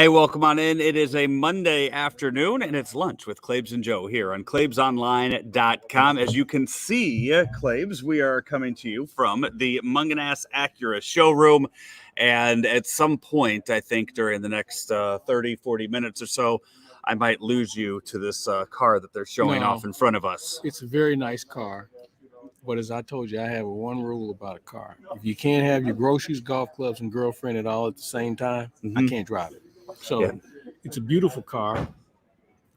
Hey, welcome on in. It is a Monday afternoon, and it's lunch with Claibs and Joe here on claibsonline.com. As you can see, Claibs, we are coming to you from the Mungenast Acura showroom. And at some point, I think during the next 30, 40 minutes or so, I might lose you to this car that they're showing off in front of us. It's a very nice car. But as I told you, I have one rule about a car. If you can't have your groceries, golf clubs, and girlfriend at all at the same time, I can't drive it. So It's a beautiful car,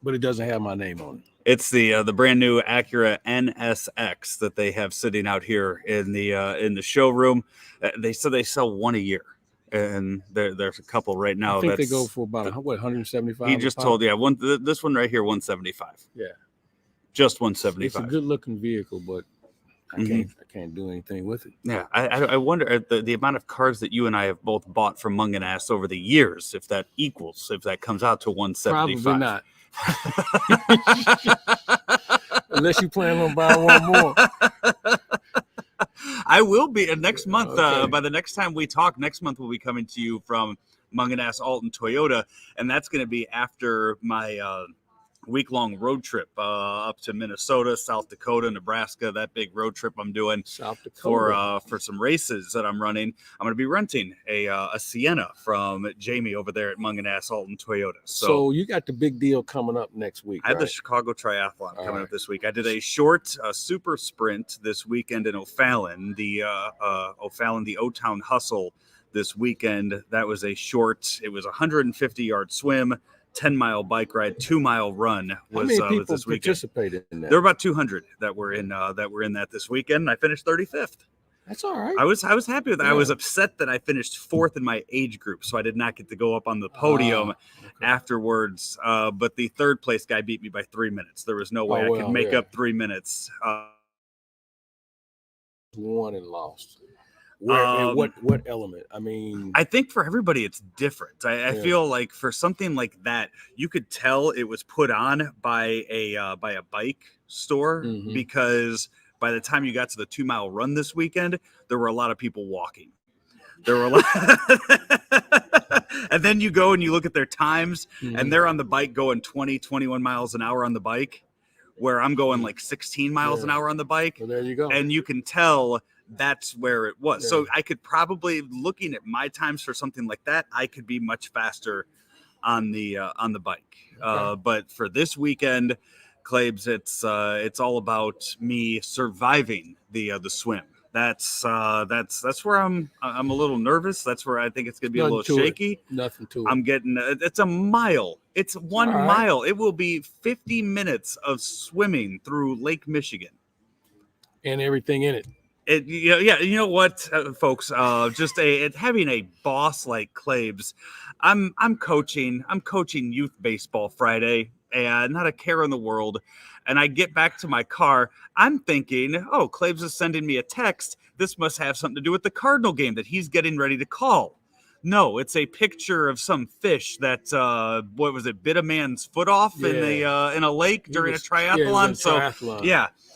but it doesn't have my name on it. It's the brand new Acura NSX that they have sitting out here in the showroom. They said they sell one a year, and there's a couple right now. I think they go for about 175. He just told this one right here, 175. Yeah, just 175. It's a good looking vehicle, but I can't do anything with it. Yeah, I wonder the amount of cars that you and I have both bought from Mungenast over the years, if that comes out to 175. Probably not. Unless you plan on buying one more. I will be next month. Okay. By the next time we talk, next month we'll be coming to you from Mungenast Alton Toyota, and that's going to be after my week-long road trip up to Minnesota, South Dakota, Nebraska. That big road trip I'm doing South Dakota for some races that I'm running. I'm going to be renting a Sienna from Jamie over there at Mungenast Alton Toyota. So you got the big deal coming up next week. I have the Chicago Triathlon coming up this week. I did a short super sprint this weekend in O'Fallon, the O-Town Hustle this weekend. That was a short. It was a 150-yard swim, 10-mile bike ride, 2-mile run. How many people participated in that? There were about 200 that were in that this weekend. I finished 35th. That's all right. I was happy with that. Yeah. I was upset that I finished fourth in my age group, so I did not get to go up on the podium afterwards. But the third place guy beat me by 3 minutes. There was no way I could make up 3 minutes. Won and lost. What element? I mean, I think for everybody it's different. I feel like for something like that, you could tell it was put on by a bike store, because by the time you got to the 2-mile run this weekend, there were a lot of people walking. There were a lot, and then you go and you look at their times, and they're on the bike going 20, 21 miles an hour on the bike, where I'm going like 16 miles an hour on the bike. Well, there you go. And you can tell that's where it was. Yeah. So I could probably, looking at my times for something like that, I could be much faster on the bike. Okay. But for this weekend, Claibs, it's all about me surviving the swim. That's where I'm a little nervous. That's where I think it's going to be a little shaky. Nothing to it. I'm getting it's a mile. It's 1 mile. It will be 50 minutes of swimming through Lake Michigan, and everything in it. You know what, folks? Having a boss like Claibs. I'm coaching youth baseball Friday, and not a care in the world. And I get back to my car. I'm thinking, oh, Claibs is sending me a text. This must have something to do with the Cardinal game that he's getting ready to call. No, it's a picture of some fish that bit a man's foot off in a lake during a triathlon.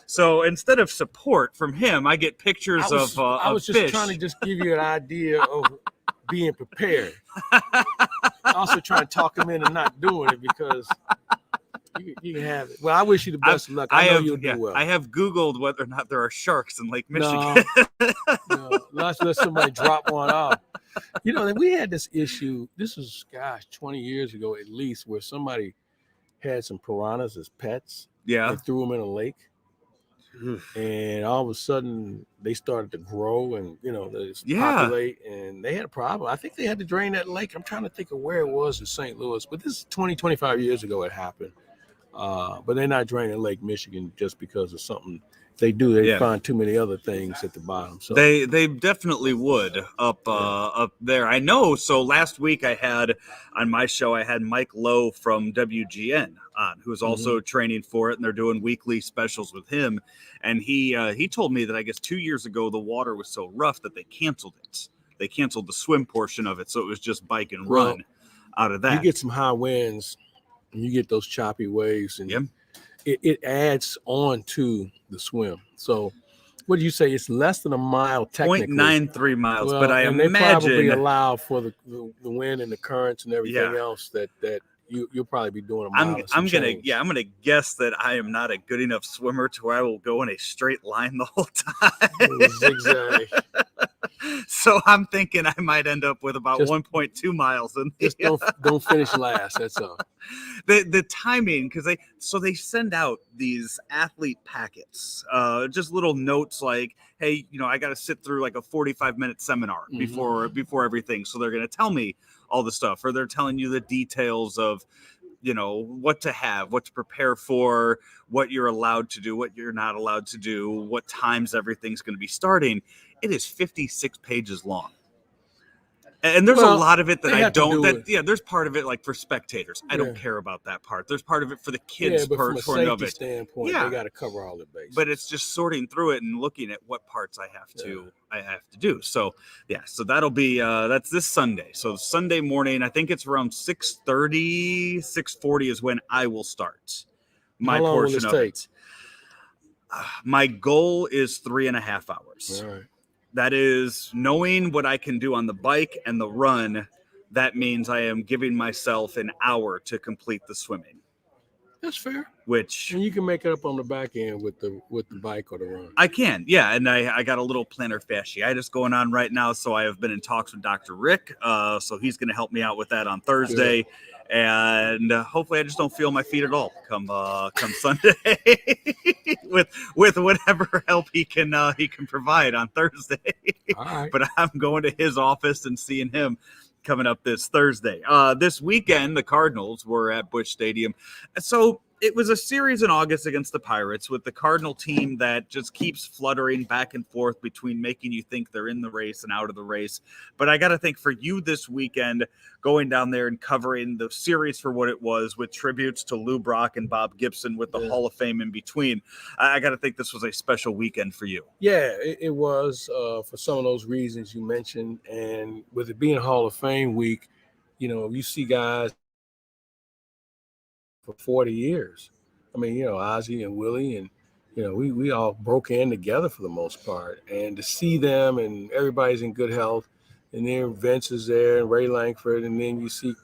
So instead of support from him, I get pictures of I was just fish. Trying to just give you an idea of being prepared. Also trying to talk him into not doing it, because you can have it. Well, I wish you the best of luck. I know you'll do well. I have Googled whether or not there are sharks in Lake Michigan. No, let's let somebody drop one off. You know, we had this issue. This was, 20 years ago at least, where somebody had some piranhas as pets. Yeah. And threw them in a lake. And all of a sudden they started to grow and populate, and they had a problem. I think they had to drain that lake. I'm trying to think of where it was in St. Louis, but this is 25 years ago it happened. But they're not draining Lake Michigan just because of something they do. They find too many other things at the bottom. So they definitely would up there. I know. So last week on my show I had Mike Lowe from WGN on, who's also training for it, and they're doing weekly specials with him. And he told me that I guess 2 years ago the water was so rough that they canceled it. They canceled the swim portion of it, so it was just bike and run out of that. You get some high winds, and you get those choppy waves, and it adds on to the swim. So what do you say? It's less than a mile technically. 0.93 miles, Well, but I and imagine they probably allow for the wind and the currents and everything Yeah. else that you'll probably be doing a I'm mile and some change. gonna guess that I am not a good enough swimmer to where I will go in a straight line the whole time. Zigzag. So I'm thinking I might end up with about 1.2 miles in the, Just don't finish last. That's all. The timing, because they send out these athlete packets, just little notes like, hey, I got to sit through like a 45-minute seminar before everything, so they're going to tell me all the stuff, or they're telling you the details of what to have, what to prepare for, what you're allowed to do, what you're not allowed to do, what times everything's going to be starting. It is 56 pages long. And there's a lot of it that I don't. There's part of it like for spectators. I don't care about that part. There's part of it for the kids. But from a safety of standpoint, they got to cover all the bases. But it's just sorting through it and looking at what parts I have to do. So so that'll be that's this Sunday. So Sunday morning, I think it's around 6:30, 6:40 is when I will start my How long portion will this of take? it. My goal is 3.5 hours. All right. That is knowing what I can do on the bike and the run. That means I am giving myself an hour to complete the swimming. That's fair. And you can make it up on the back end with the bike or the run. I can, yeah. And I got a little plantar fasciitis going on right now, so I have been in talks with Dr. Rick. So he's going to help me out with that on Thursday. Good. And hopefully I just don't feel my feet at all come Sunday with whatever help he can provide on Thursday. All right. But I'm going to his office and seeing him coming up this Thursday. This weekend, the Cardinals were at Busch Stadium. So it was a series in August against the Pirates with the Cardinal team that just keeps fluttering back and forth between making you think they're in the race and out of the race. But I got to think for you this weekend, going down there and covering the series for what it was with tributes to Lou Brock and Bob Gibson with the Hall of Fame in between. I got to think this was a special weekend for you. Yeah, it was for some of those reasons you mentioned. And with it being Hall of Fame week, you see guys for 40 years. I mean, Ozzie and Willie and, we all broke in together for the most part. And to see them and everybody's in good health, and then Vince is there and Ray Langford, and then you see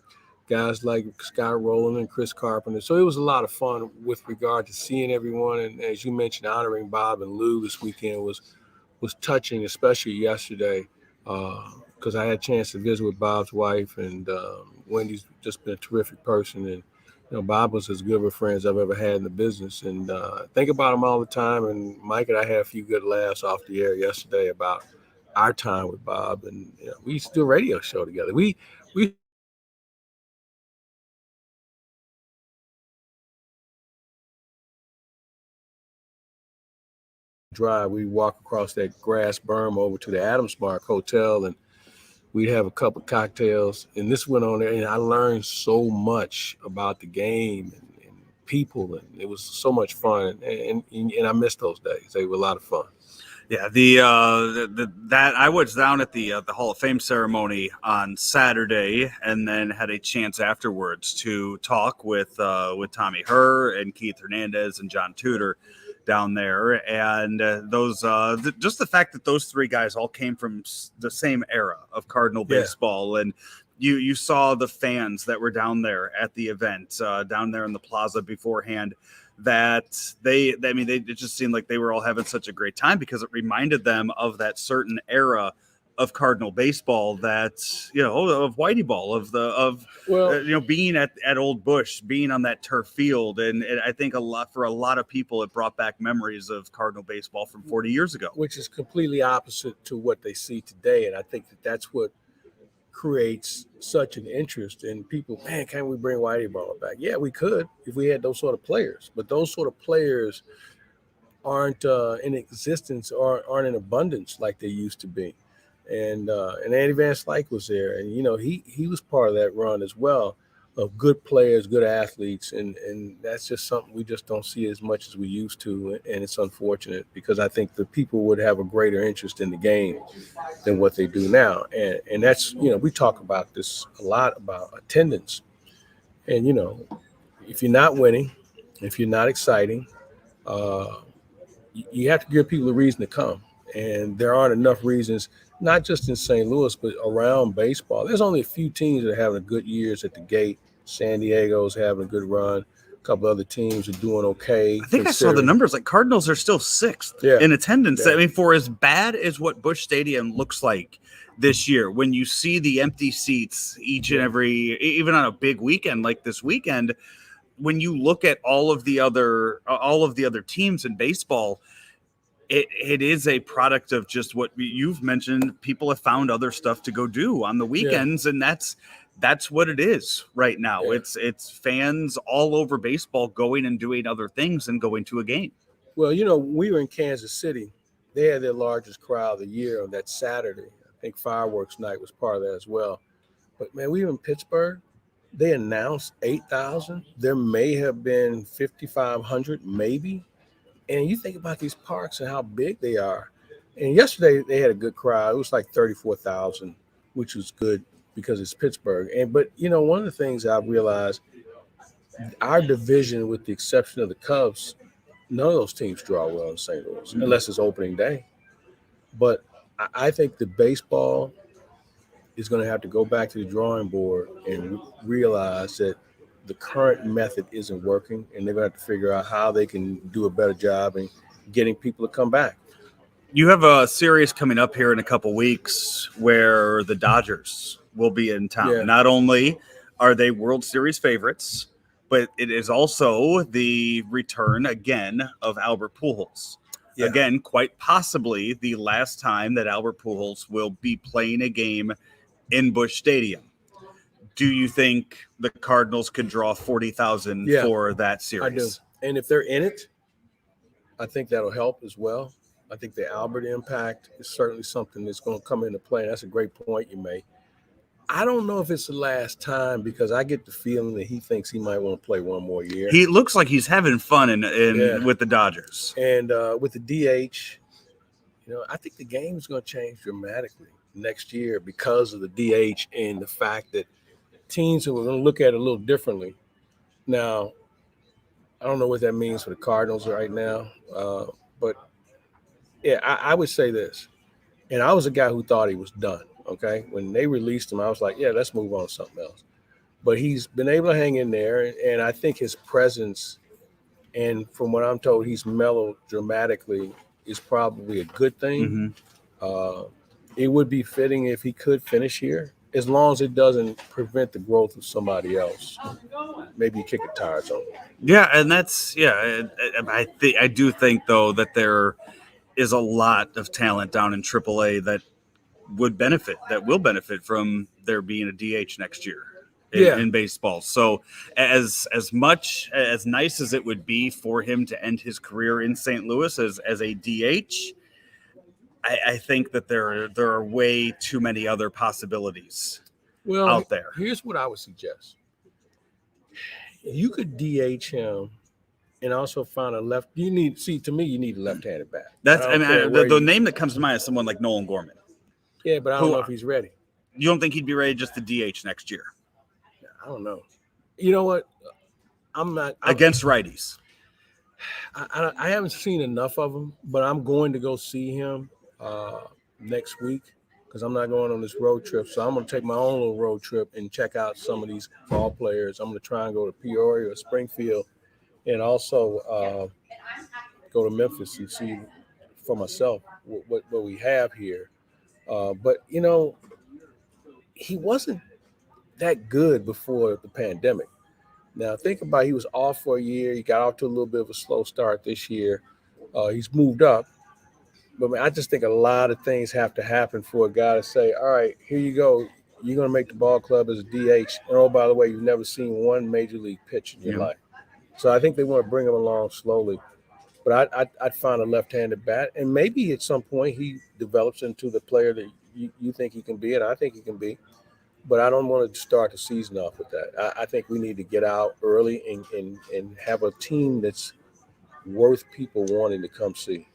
guys like Scott Rowland and Chris Carpenter. So it was a lot of fun with regard to seeing everyone. And as you mentioned, honoring Bob and Lou this weekend was touching, especially yesterday, because I had a chance to visit with Bob's wife, and Wendy's just been a terrific person. And Bob was as good of a friend as I've ever had in the business, and think about him all the time. And Mike and I had a few good laughs off the air yesterday about our time with Bob, and we used to do a radio show together. We drive. We walk across that grass berm over to the Adams Park Hotel, and we'd have a couple of cocktails. And this went on there, and I learned so much about the game and people, and it was so much fun. And I miss those days. They were a lot of fun. Yeah, that I was down at the Hall of Fame ceremony on Saturday, and then had a chance afterwards to talk with Tommy Herr and Keith Hernandez and John Tudor down there, and just the fact that those three guys all came from the same era of Cardinal baseball, and you saw the fans that were down there at the event, down there in the plaza beforehand, that it just seemed like they were all having such a great time because it reminded them of that certain era of Cardinal baseball, that of Whitey Ball, being at Old Busch, being on that turf field, and I think for a lot of people it brought back memories of Cardinal baseball from 40 years ago, which is completely opposite to what they see today. And I think that's what creates such an interest in people. Man, can we bring Whitey Ball back? Yeah, we could if we had those sort of players, but those sort of players aren't in existence or aren't in abundance like they used to be. And Andy Van Slyke was there, and he was part of that run as well, of good players, good athletes, and that's just something we just don't see as much as we used to, and it's unfortunate because I think the people would have a greater interest in the game than what they do now, and that's we talk about this a lot about attendance, and if you're not winning, if you're not exciting, you have to give people a reason to come. And there aren't enough reasons, not just in St. Louis, but around baseball. There's only a few teams that are having good years at the gate. San Diego's having a good run. A couple other teams are doing okay. I think I saw the numbers. Like Cardinals are still 6th in attendance. Yeah. I mean, for as bad as what Busch Stadium looks like this year, when you see the empty seats each and every, even on a big weekend like this weekend, when you look at all of the other teams in baseball, it is a product of just what you've mentioned. People have found other stuff to go do on the weekends, and that's what it is right now. Yeah. It's fans all over baseball going and doing other things and going to a game. Well, we were in Kansas City. They had their largest crowd of the year on that Saturday. I think fireworks night was part of that as well. But, man, we were in Pittsburgh. They announced 8,000. There may have been 5,500, maybe. And you think about these parks and how big they are. And yesterday they had a good crowd. It was like 34,000, which was good because it's Pittsburgh. But one of the things I've realized, our division, with the exception of the Cubs, none of those teams draw well in St. Louis, unless it's opening day. But I think the baseball is going to have to go back to the drawing board and realize that the current method isn't working, and they're going to have to figure out how they can do a better job in getting people to come back. You have a series coming up here in a couple weeks where the Dodgers will be in town. Yeah. Not only are they World Series favorites, but it is also the return again of Albert Pujols. Yeah. Again, quite possibly the last time that Albert Pujols will be playing a game in Busch Stadium. Do you think the Cardinals could draw 40,000 for that series? I do. And if they're in it, I think that'll help as well. I think the Albert impact is certainly something that's going to come into play. And that's a great point you made. I don't know if it's the last time, because I get the feeling that he thinks he might want to play one more year. He looks like he's having fun with the Dodgers. And with the DH, I think the game is going to change dramatically next year because of the DH and the fact that teams are going to look at it a little differently. Now, I don't know what that means for the Cardinals right now, but yeah, I would say this. And I was a guy who thought he was done. Okay, when they released him, I was like, yeah, let's move on to something else. But he's been able to hang in there, and I think his presence, and from what I'm told, he's mellowed dramatically, is probably a good thing. Mm-hmm. It would be fitting if he could finish here, as long as it doesn't prevent the growth of somebody else. Maybe kick the tires on him. Yeah, and I do think, though, that there is a lot of talent down in AAA that will benefit from there being a DH next year in baseball. So as much as nice as it would be for him to end his career in St. Louis as a DH, I think that there are way too many other possibilities out there. Here's what I would suggest. You could DH him and also find a left. You need a left-handed bat. The name that comes to mind is someone like Nolan Gorman. Yeah, but I don't know if he's ready. You don't think he'd be ready just to DH next year? I don't know. You know what? I'm against righties. I haven't seen enough of him, but I'm going to go see him next week because I'm not going on this road trip. So I'm going to take my own little road trip and check out some of these ball players. I'm going to try and go to Peoria or Springfield, and also go to Memphis and see for myself what we have here. But, he wasn't that good before the pandemic. Now, think about it, he was off for a year. He got off to a little bit of a slow start this year. He's moved up. But, man, I just think a lot of things have to happen for a guy to say, all right, here you go. You're going to make the ball club as a DH. And, oh, by the way, you've never seen one major league pitch in your life. So I think they want to bring him along slowly. But I'd find a left-handed bat. And maybe at some point he develops into the player that you think he can be, and I think he can be. But I don't want to start the season off with that. I think we need to get out early and have a team that's worth people wanting to come see.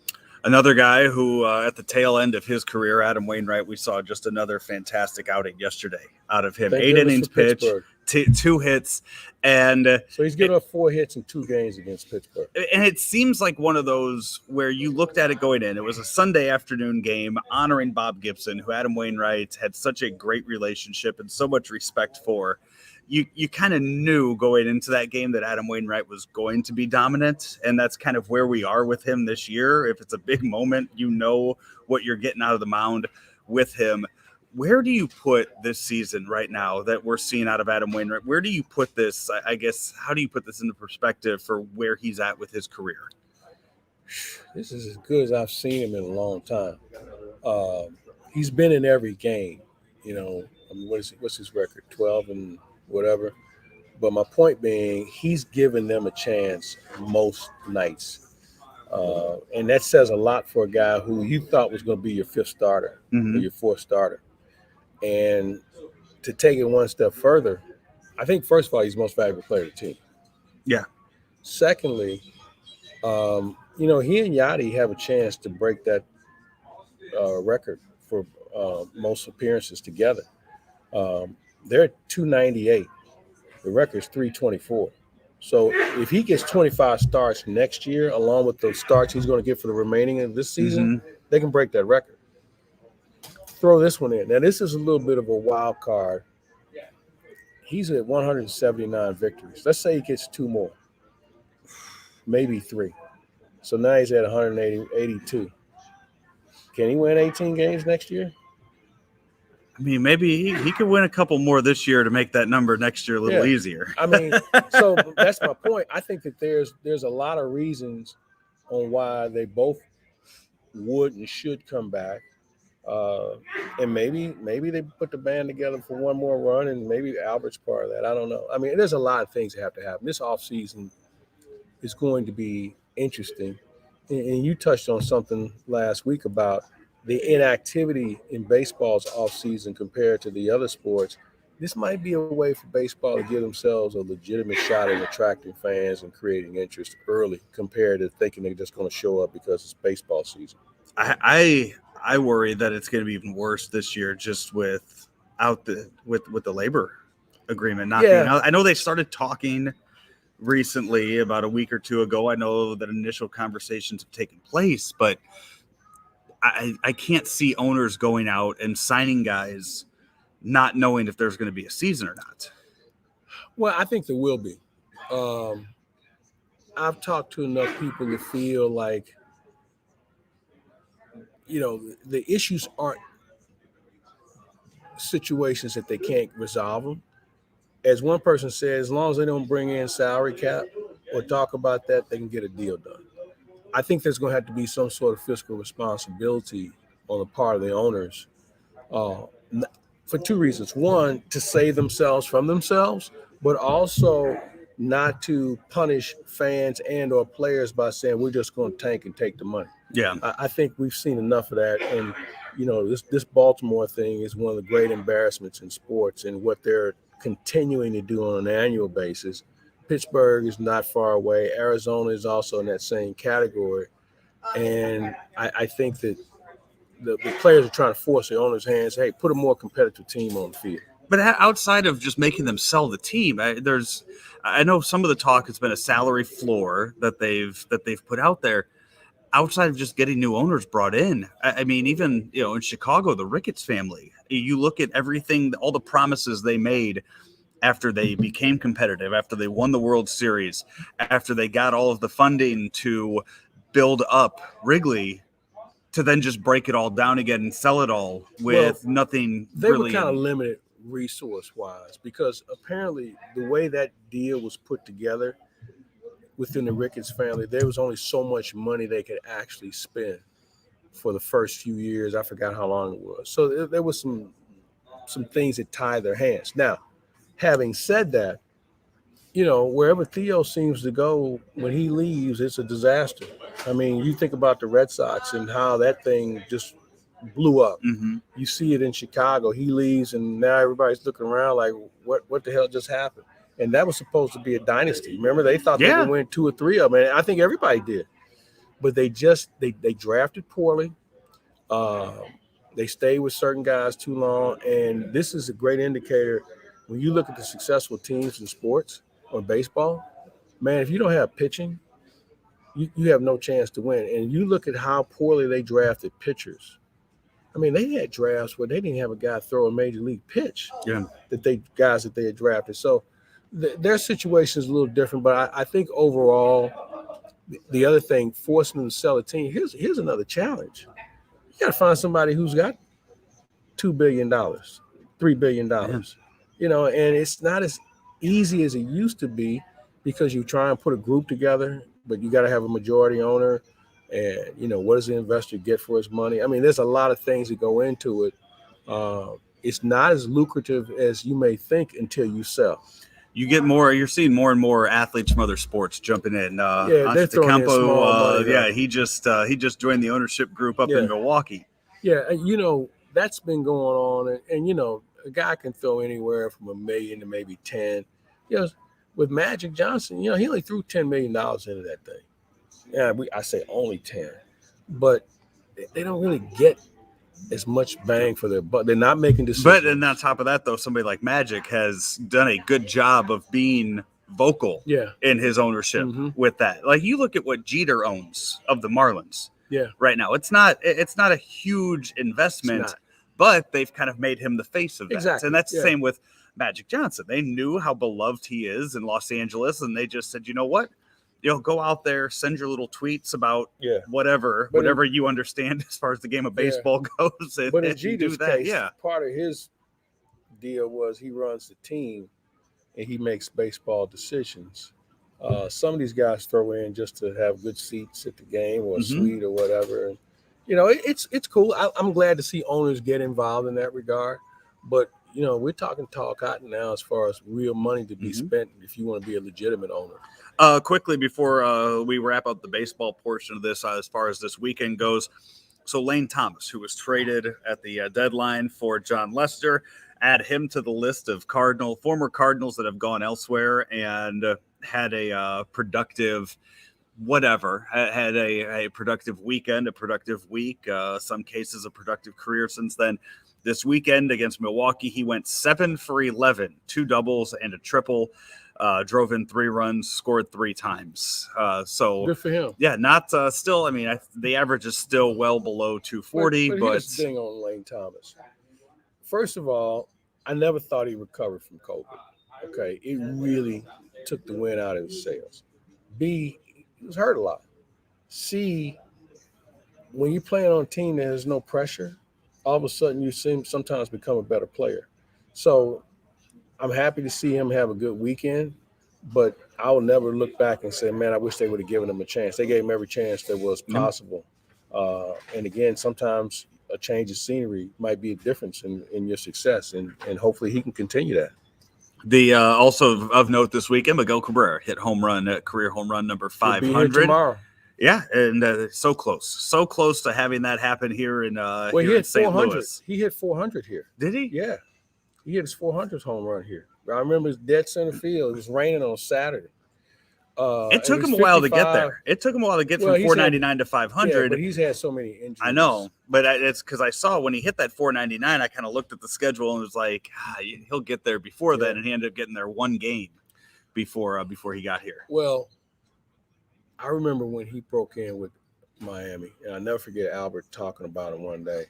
Another guy who, at the tail end of his career, Adam Wainwright, we saw just another fantastic outing yesterday out of him. 8 innings pitch, two hits, and so he's given up 4 hits in 2 games against Pittsburgh. And it seems like one of those where you looked at it going in. It was a Sunday afternoon game honoring Bob Gibson, who Adam Wainwright had such a great relationship and so much respect for. You kind of knew going into that game that Adam Wainwright was going to be dominant, and that's kind of where we are with him this year. If it's a big moment, you know what you're getting out of the mound with him. Where do you put this season right now that we're seeing out of Adam Wainwright? Where do you put this? I guess, how do you put this into perspective for where he's at with his career? This is as good as I've seen him in a long time. He's been in every game. You know, I mean, what's his record? 12 and whatever. But my point being, he's given them a chance most nights. And that says a lot for a guy who you thought was going to be your 5th starter or your 4th starter. And to take it one step further, I think, first of all, he's the most valuable player of the team. Yeah. Secondly, he and Yachty have a chance to break that record for most appearances together. They're at 298. The record's 324. So if he gets 25 starts next year, along with the starts he's going to get for the remaining of this season, they can break that record. Throw this one in. Now, this is a little bit of a wild card. He's at 179 victories. Let's say he gets 2 more, maybe 3. So now he's at 182. Can he win 18 games next year? I mean, maybe he could win a couple more this year to make that number next year a little easier. I mean, so that's my point. I think that there's a lot of reasons on why they both would and should come back. And maybe they put the band together for one more run, and maybe Albert's part of that. I don't know. I mean, there's a lot of things that have to happen. This offseason is going to be interesting. And you touched on something last week about the inactivity in baseball's offseason compared to the other sports. This might be a way for baseball to give themselves a legitimate shot at attracting fans and creating interest early compared to thinking they're just going to show up because it's baseball season. I worry that it's going to be even worse this year just with the labor agreement not being out. I know they started talking recently about a week or 2 ago. I know that initial conversations have taken place, but I can't see owners going out and signing guys not knowing if there's going to be a season or not. Well, I think there will be. I've talked to enough people to feel like, the issues aren't situations that they can't resolve them. As one person said, as long as they don't bring in salary cap or talk about that, they can get a deal done. I think there's going to have to be some sort of fiscal responsibility on the part of the owners for 2 reasons. One, to save themselves from themselves, but also not to punish fans and or players by saying we're just going to tank and take the money. Yeah, I think we've seen enough of that. And, this Baltimore thing is one of the great embarrassments in sports, and what they're continuing to do on an annual basis. Pittsburgh is not far away. Arizona is also in that same category. And I think that the players are trying to force the owner's hands, hey, put a more competitive team on the field. But outside of just making them sell the team, I know some of the talk has been a salary floor that they've put out there. Outside of just getting new owners brought in, I mean, even in Chicago, the Ricketts family. You look at everything, all the promises they made after they became competitive, after they won the World Series, after they got all of the funding to build up Wrigley, to then just break it all down again and sell it all with nothing. They were kind of limited resource-wise because apparently the way that deal was put together within the Ricketts family, there was only so much money they could actually spend for the first few years. I forgot how long it was. So there was some things that tied their hands. Now, having said that, wherever Theo seems to go, when he leaves, it's a disaster. I mean, you think about the Red Sox and how that thing just blew up. Mm-hmm. You see it in Chicago. He leaves, and now everybody's looking around like, what the hell just happened? And that was supposed to be a dynasty. Remember, they thought they could win 2 or 3 of them, and I think everybody did. But they drafted poorly. They stayed with certain guys too long, and this is a great indicator when you look at the successful teams in sports or baseball, man, if you don't have pitching, you have no chance to win. And you look at how poorly they drafted pitchers. I mean, they had drafts where they didn't have a guy throw a major league pitch. Yeah. That they had drafted. So their situation is a little different. But I think overall, the other thing, forcing them to sell a team. Here's another challenge. You got to find somebody who's got $2 billion, $3 billion. Yeah. And it's not as easy as it used to be because you try and put a group together, but you got to have a majority owner. And, what does the investor get for his money? I mean, there's a lot of things that go into it. It's not as lucrative as you may think until you sell. You're seeing more and more athletes from other sports jumping in. They're throwing in small money. He just joined the ownership group up in Milwaukee. Yeah, that's been going on. And a guy can throw anywhere from $1 million to maybe 10. With Magic Johnson, he only threw $10 million into that thing. Yeah, I say only 10, but they don't really get as much bang for their buck. They're not making decisions. But and on top of that, though, somebody like Magic has done a good job of being vocal in his ownership with that. Like, you look at what Jeter owns of the Marlins right now. It's not a huge investment, but they've kind of made him the face of that. Exactly. And that's the same with Magic Johnson. They knew how beloved he is in Los Angeles, and they just said, you know what? Go out there, send your little tweets about whatever you understand as far as the game of baseball goes. But in Jeter's case, part of his deal was he runs the team and he makes baseball decisions. Some of these guys throw in just to have good seats at the game or a suite or whatever. And, it's cool. I'm glad to see owners get involved in that regard. But, we're talking tall cotton now as far as real money to be spent if you want to be a legitimate owner. Quickly before we wrap up the baseball portion of this, as far as this weekend goes, so Lane Thomas, who was traded at the deadline for John Lester, add him to the list of former Cardinals that have gone elsewhere and had a productive had a productive weekend, a productive week, some cases a productive career since then. This weekend against Milwaukee, he went 7 for 11, 2 doubles and a triple. Drove in 3 runs, scored 3 times. So good for him. Yeah, not still. I mean, the average is still well below 240. But here's the thing on Lane Thomas. First of all, I never thought he recovered from COVID. Okay, it really took the wind out of his sails. B, he was hurt a lot. C, when you're playing on a team that has no pressure, all of a sudden you sometimes become a better player. So I'm happy to see him have a good weekend, but I will never look back and say, man, I wish they would have given him a chance. They gave him every chance that was possible. And again, sometimes a change of scenery might be a difference in your success, and hopefully he can continue that. The also of note this weekend, Miguel Cabrera hit career home run number 500 tomorrow. Yeah, and so close to having that happen here in here in St. Louis. He hit 400 here. Did he? Yeah, he hit his 400th home run here. I remember his dead center field. It was raining on Saturday. It took him a while to get there. It took him a while to get from 499 to 500. Yeah, but he's had so many injuries. I know, but it's because I saw when he hit that 499, I kind of looked at the schedule and was like, he'll get there before then, and he ended up getting there 1 game before he got here. Well, I remember when he broke in with Miami, and I'll never forget Albert talking about him one day.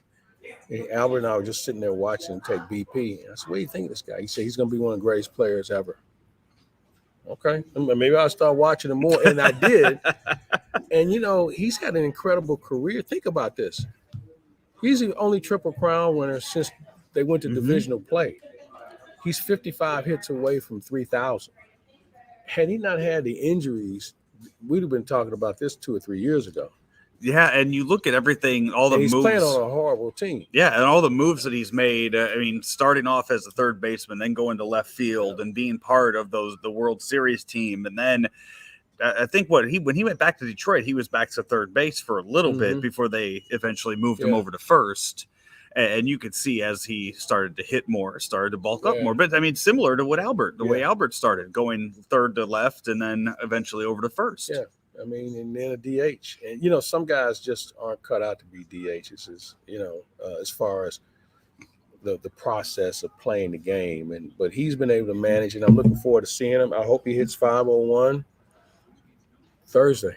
And Albert and I were just sitting there watching him take BP. And I said, what do you think of this guy? He said, he's going to be one of the greatest players ever. Okay. Maybe I'll start watching him more. And I did. And, he's had an incredible career. Think about this. He's the only Triple Crown winner since they went to divisional play. He's 55 hits away from 3,000. Had he not had the injuries, we'd have been talking about this 2 or 3 years ago. Yeah, and you look at everything, all the moves. He's playing on a horrible team. Yeah, and all the moves that he's made. Starting off as a third baseman, then going to left field and being part of the World Series team. And then I think when he went back to Detroit, he was back to third base for a little bit before they eventually moved him over to first. And you could see as he started to hit more, started to bulk up more. But, similar to what the way Albert started, going third to left and then eventually over to first. Yeah. And then a DH. And, some guys just aren't cut out to be DHs, as far as the process of playing the game. But he's been able to manage it. I'm looking forward to seeing him. I hope he hits 501 Thursday.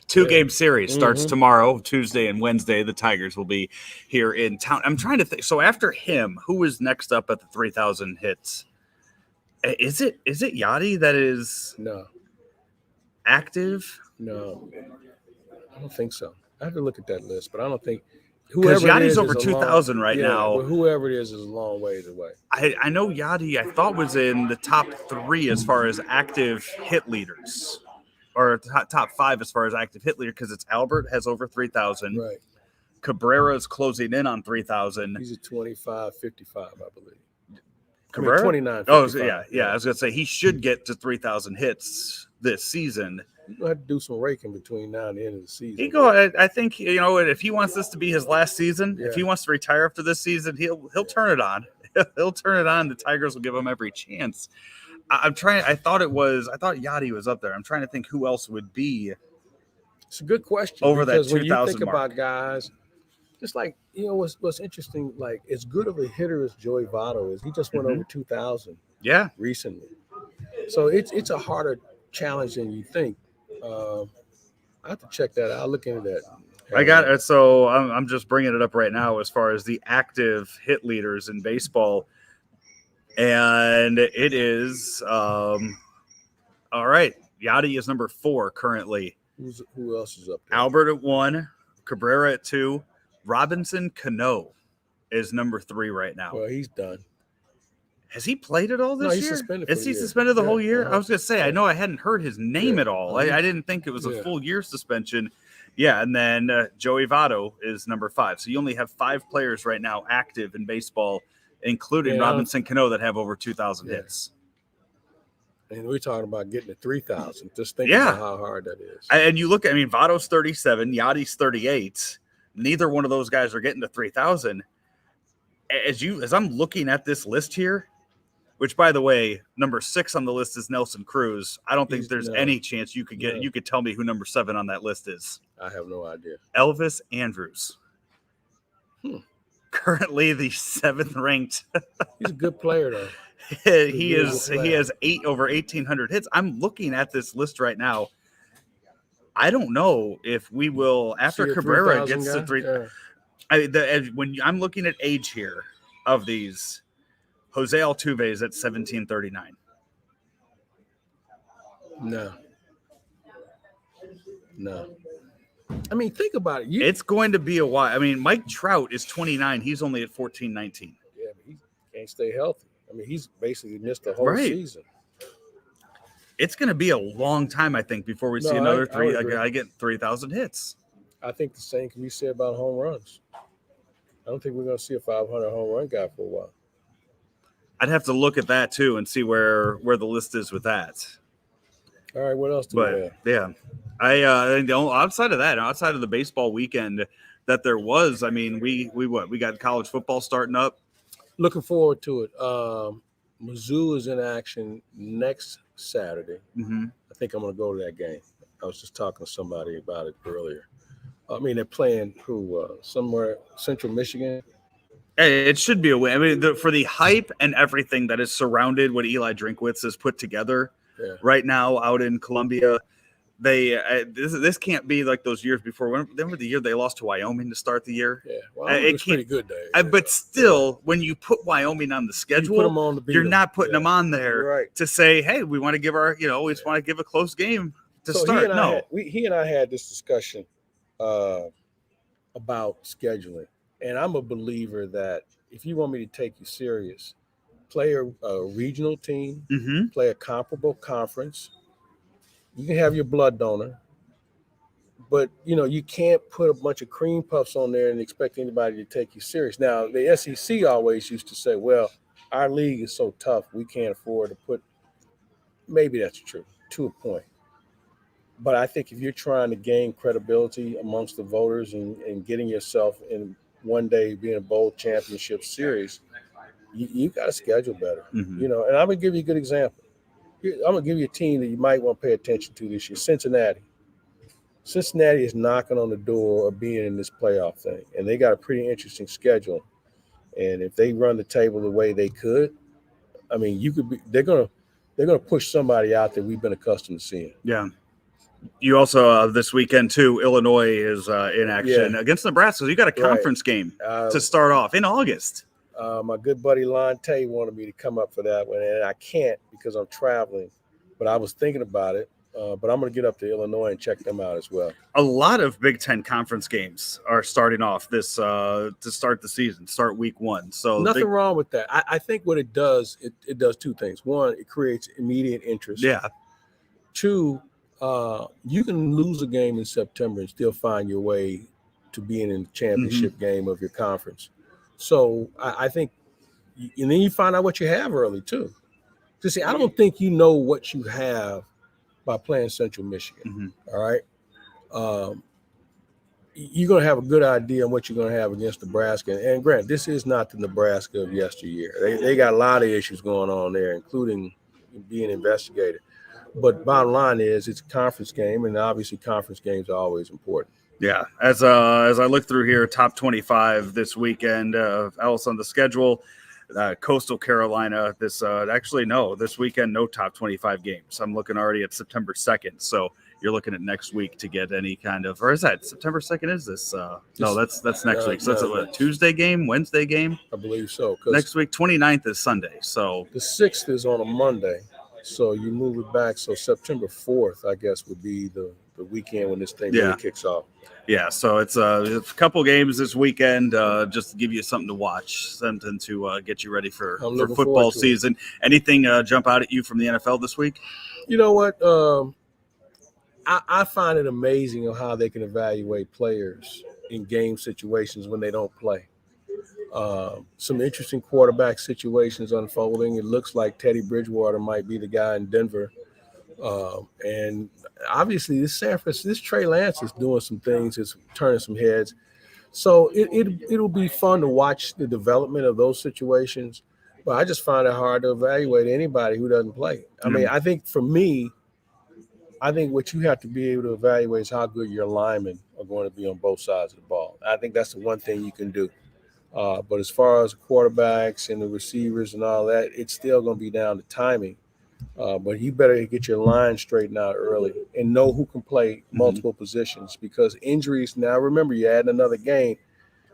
Two-game series starts tomorrow, Tuesday and Wednesday. The Tigers will be here in town. I'm trying to think. So after him, who is next up at the 3,000 hits? Is it Yachty that is active? No, I don't think so. I have to look at that list, but I don't think because Yachty's over 2,000 right now. But whoever it is a long ways away. I know Yachty, I thought, was in the top 3 as far as active hit leaders, or top 5 as far as active hit leader, because it's Albert has over 3,000. Right. Cabrera's closing in on 3,000. He's at 25.55, I believe. Cabrera? 29. Oh, yeah. I was gonna say he should get to 3,000 hits this season. You're gonna have to do some raking between now and the end of the season. I think if he wants this to be his last season, if he wants to retire after this season, he'll turn it on. He'll turn it on. The Tigers will give him every chance. I thought Yachty was up there. I'm trying to think who else would be. It's a good question over that 2,000 when you think mark. about guys. Just like, what's interesting, like as good of a hitter as Joey Votto is, he just went over 2,000 recently. So it's a harder challenge than you think. I have to check that out. I'll look into that. I got it. So I'm just bringing it up right now as far as the active hit leaders in baseball. And it is, all right, Yachty is number 4 currently. Who else is up there? Albert at 1, Cabrera at 2. Robinson Cano is number 3 right now. Well, he's done. Has he played at all this year? Suspended. Is he suspended the whole year? I was going to say, I know I hadn't heard his name at all. I didn't think it was a full year suspension. Yeah, and then Joey Votto is number 5. So you only have 5 players right now active in baseball, including Robinson Cano, that have over 2,000 hits. And we're talking about getting to 3,000. Just think about how hard that is. And you look at, Votto's 37, Yachty's 38. Neither one of those guys are getting to 3,000. As I'm looking at this list here, which, by the way, number 6 on the list is Nelson Cruz. I don't think there's any chance you could get. You could tell me who number 7 on that list is. I have no idea. Elvis Andrus. Currently the 7th ranked. He's a good player, though. He has 8 over 1,800 hits. I'm looking at this list right now. I don't know if we will, after Cabrera gets to 3. When I'm looking at age here of these, Jose Altuve is at 1739. No. Think about it. It's going to be a while. Mike Trout is 29. He's only at 1419. Yeah, but he can't stay healthy. He's basically missed the whole season. It's going to be a long time, I think, before we see another 3. I get 3,000 hits. I think the same can be said about home runs. I don't think we're going to see a 500 home run guy for a while. I'd have to look at that too and see where the list is with that. All right, what else do we have? Yeah, outside of that, outside of the baseball weekend that there was, we got college football starting up. Looking forward to it. Mizzou is in action next Saturday. I think I'm going to go to that game. I was just talking to somebody about it earlier. They're playing somewhere Central Michigan. It should be a win. For the hype and everything that is surrounded what Eli Drinkwitz has put together right now out in Columbia, this can't be like those years before. Remember the year they lost to Wyoming to start the year? Yeah, it was pretty good day. But still, when you put Wyoming on the schedule, you're not putting them on there to say, "Hey, we want to give we just want to give a close game to start." He and I had this discussion about scheduling, and I'm a believer that if you want me to take you serious, play a regional team, play a comparable conference. You can have your blood donor, but you can't put a bunch of cream puffs on there and expect anybody to take you serious. Now, the SEC always used to say, well, our league is so tough, we can't afford to put – maybe that's true to a point. But I think if you're trying to gain credibility amongst the voters and getting yourself in one day being a bowl championship series, you got to schedule better. And I'm going to give you a good example. I'm going to give you a team that you might want to pay attention to this year, Cincinnati. Cincinnati is knocking on the door of being in this playoff thing, and they got a pretty interesting schedule. And if they run the table the way they could, I mean, they're gonna push somebody out that we've been accustomed to seeing. Yeah. You also this weekend too, Illinois is in action against Nebraska. So you got a conference game to start off in August. My good buddy Lonte wanted me to come up for that one, and I can't because I'm traveling. But I was thinking about it. But I'm going to get up to Illinois and check them out as well. A lot of Big Ten conference games are starting off this to start the season, start week 1. So nothing wrong with that. I think what it does, it does two things. One, it creates immediate interest. Yeah. 2, you can lose a game in September and still find your way to being in the championship game of your conference. So I think, and then you find out what you have early too. So see, I don't think you know what you have by playing Central Michigan. All right. You're going to have a good idea on what you're going to have against Nebraska. And Grant, this is not the Nebraska of yesteryear. They got a lot of issues going on there, including being investigated. But bottom line is it's a conference game, and obviously conference games are always important. Yeah. As I look through here, top 25 this weekend, else on the schedule, Coastal Carolina, this weekend, no top 25 games. I'm looking already at September 2nd. So you're looking at next week to get any kind of, or is that September 2nd? Is this? No, that's next week. So it's a Tuesday game, Wednesday game? I believe so. Next week, 29th is Sunday. So the 6th is on a Monday. So you move it back. So September 4th, I guess, would be the weekend when this thing really kicks off. Yeah, so it's a couple games this weekend, just to give you something to watch, something to get you ready for football season. Anything jump out at you from the NFL this week? You know what? I find it amazing how they can evaluate players in game situations when they don't play. Some interesting quarterback situations unfolding. It looks like Teddy Bridgewater might be the guy in Denver. And obviously this Trey Lance is doing some things, it's turning some heads. So it'll be fun to watch the development of those situations. But I just find it hard to evaluate anybody who doesn't play. I mean, I think for me, what you have to be able to evaluate is how good your linemen are going to be on both sides of the ball. I think that's the one thing you can do. But as far as the quarterbacks and the receivers and all that, it's still going to be down to timing. But you better get your line straightened out early and know who can play multiple positions, because injuries, now remember, you're adding another game,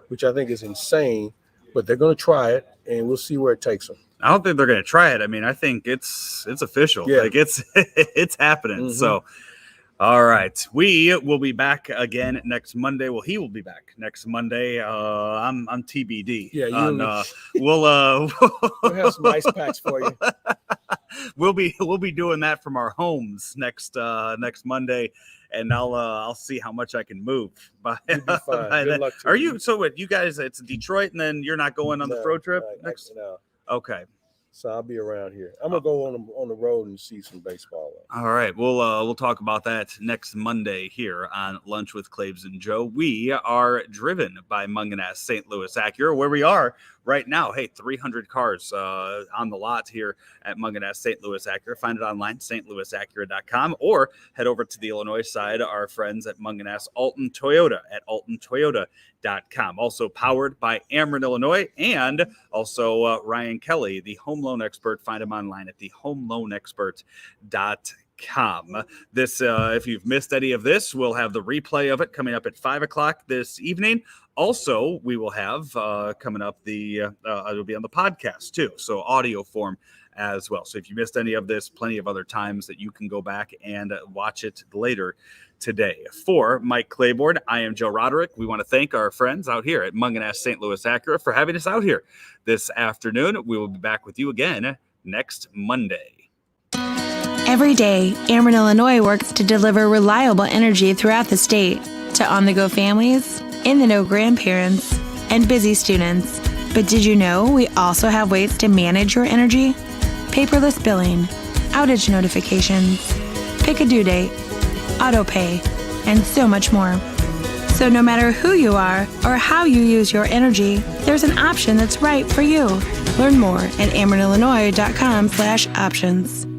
which I think is insane, but they're going to try it, and we'll see where it takes them. I don't think they're going to try it. I mean, I think it's official. Yeah. Like it's happening. So, all right, we will be back again next Monday. Well, he will be back next Monday. I'm TBD. Yeah, we'll have some ice packs for you. We'll be doing that from our homes next Monday, and I'll see how much I can move. You'll be fine. Good luck to Are you? So what? You guys? It's Detroit, and then you're not going on the road trip next? No. Okay. So I'll be around here. I'm gonna go on the road and see some baseball. All right, we'll talk about that next Monday here on Lunch with Claibs and Joe. We are driven by Mungenast St. Louis Acura, where we are right now. Hey, 300 cars on the lot here at Mungenast St. Louis Acura. Find it online, stlouisacura.com, or head over to the Illinois side. Our friends at Mungenast Alton Toyota at altontoyota.com. Also powered by Ameren, Illinois, and also Ryan Kelly, the home loan expert. Find him online at thehomeloanexpert.com. This, if you've missed any of this, we'll have the replay of it coming up at 5:00 this evening. Also, we will have coming up it'll be on the podcast too, so audio form as well. So if you missed any of this, plenty of other times that you can go back and watch it later today. For Mike Claiborne, I am Joe Roderick. We want to thank our friends out here at Mungenast St. Louis Acura for having us out here this afternoon. We will be back with you again next Monday. Every day, Ameren, Illinois works to deliver reliable energy throughout the state to on-the-go families, in-the-know grandparents, and busy students. But did you know we also have ways to manage your energy? Paperless billing, outage notifications, pick a due date, auto pay, and so much more. So no matter who you are or how you use your energy, there's an option that's right for you. Learn more at amerenillinois.com/options.